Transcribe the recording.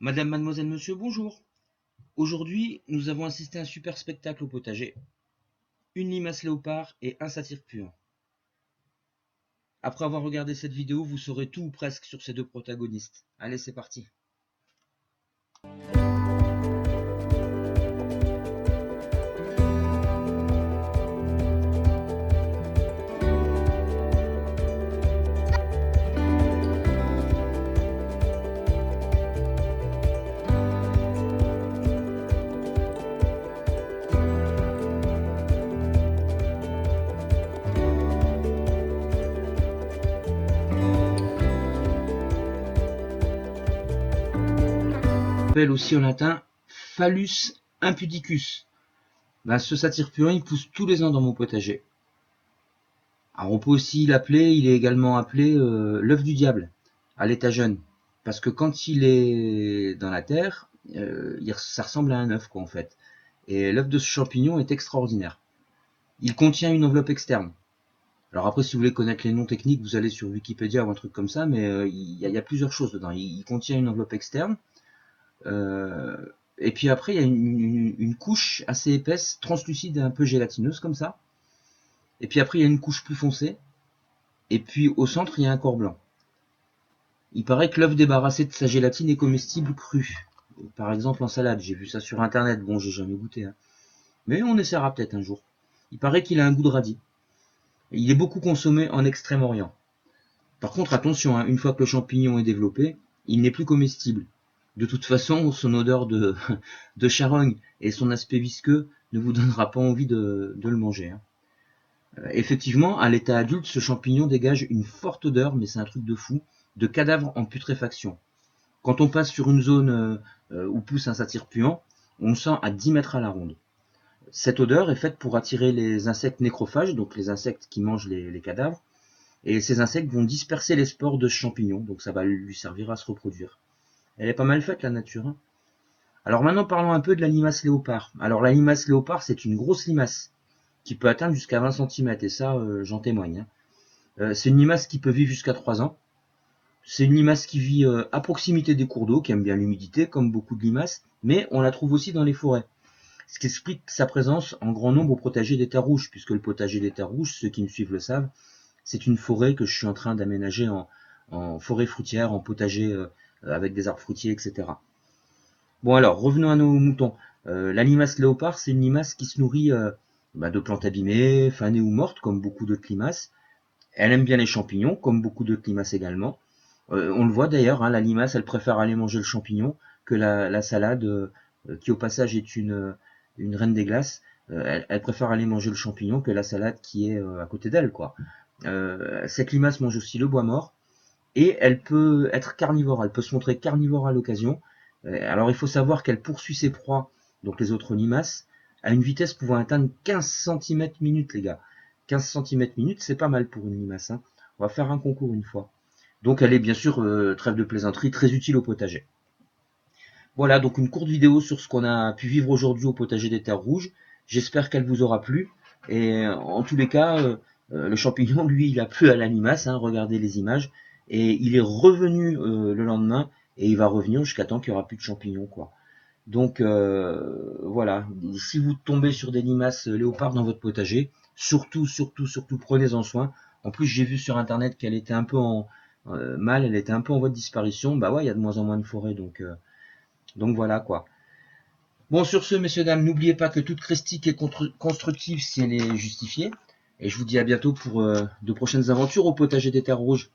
Madame, mademoiselle, monsieur, bonjour. Aujourd'hui, nous avons assisté à un super spectacle au potager. Une limace léopard et un satyre puant. Après avoir regardé cette vidéo, vous saurez tout ou presque sur ces deux protagonistes. Allez, c'est parti. On appelle aussi en latin Phallus impudicus. Ce satyre puant, il pousse tous les ans dans mon potager. Alors on peut aussi l'appeler, il est également appelé l'œuf du diable, à l'état jeune. Parce que quand il est dans la terre, ça ressemble à un œuf, quoi, en fait. Et l'œuf de ce champignon est extraordinaire. Il contient une enveloppe externe. Alors après, si vous voulez connaître les noms techniques, vous allez sur Wikipédia ou un truc comme ça, mais il y a plusieurs choses dedans. Il contient une enveloppe externe, euh, et puis après, il y a une couche assez épaisse, translucide et un peu gélatineuse comme ça. Et puis après, il y a une couche plus foncée, et puis au centre, il y a un corps blanc. Il paraît que l'œuf débarrassé de sa gélatine est comestible cru. Par exemple en salade, j'ai vu ça sur internet, bon j'ai jamais goûté, hein. Mais on essaiera peut-être un jour. Il paraît qu'il a un goût de radis. Il est beaucoup consommé en Extrême-Orient. Par contre, attention, hein, une fois que le champignon est développé, il n'est plus comestible. De toute façon, son odeur de charogne et son aspect visqueux ne vous donnera pas envie de le manger, hein. Effectivement, à l'état adulte, ce champignon dégage une forte odeur, mais c'est un truc de fou, de cadavre en putréfaction. Quand on passe sur une zone où pousse un satyre puant, on le sent à 10 mètres à la ronde. Cette odeur est faite pour attirer les insectes nécrophages, donc les insectes qui mangent les cadavres, et ces insectes vont disperser les spores de ce champignon, donc ça va lui servir à se reproduire. Elle est pas mal faite la nature, hein. Alors maintenant parlons un peu de la limace léopard. Alors la limace léopard, c'est une grosse limace qui peut atteindre jusqu'à 20 cm, et ça j'en témoigne, hein. C'est une limace qui peut vivre jusqu'à 3 ans. C'est une limace qui vit à proximité des cours d'eau, qui aime bien l'humidité, comme beaucoup de limaces, mais on la trouve aussi dans les forêts. Ce qui explique sa présence en grand nombre au potager des terres rouges, puisque le potager des terres rouges, ceux qui me suivent le savent, c'est une forêt que je suis en train d'aménager en forêt fruitière, en potager avec des arbres fruitiers, etc. Bon alors, revenons à nos moutons. La limace léopard, c'est une limace qui se nourrit de plantes abîmées, fanées ou mortes, comme beaucoup d'autres limaces. Elle aime bien les champignons, comme beaucoup d'autres limaces également. On le voit d'ailleurs, hein, la limace, elle préfère aller manger le champignon que la salade, qui au passage est une reine des glaces. Elle préfère aller manger le champignon que la salade qui est à côté d'elle, quoi. Cette limace mange aussi le bois mort et elle peut être carnivore. Elle peut se montrer carnivore à l'occasion. Alors il faut savoir qu'elle poursuit ses proies, donc les autres limaces, à une vitesse pouvant atteindre 15 cm minute, les gars. 15 cm minute, c'est pas mal pour une limace, hein. On va faire un concours une fois. Donc elle est bien sûr, trêve de plaisanterie, très utile au potager. Voilà, donc une courte vidéo sur ce qu'on a pu vivre aujourd'hui au potager des terres rouges. J'espère qu'elle vous aura plu. Et en tous les cas, le champignon, lui, il a plu à la limace, hein, regardez les images. Et il est revenu le lendemain, et il va revenir jusqu'à temps qu'il n'y aura plus de champignons, quoi. Donc voilà, si vous tombez sur des limaces léopards dans votre potager, surtout, prenez-en soin. En plus, j'ai vu sur internet qu'elle était un peu mal, elle était un peu en voie de disparition. Bah ouais, il y a de moins en moins de forêts, donc voilà quoi. Bon, sur ce, messieurs, dames, n'oubliez pas que toute critique est constructive si elle est justifiée. Et je vous dis à bientôt pour de prochaines aventures au potager des terres rouges.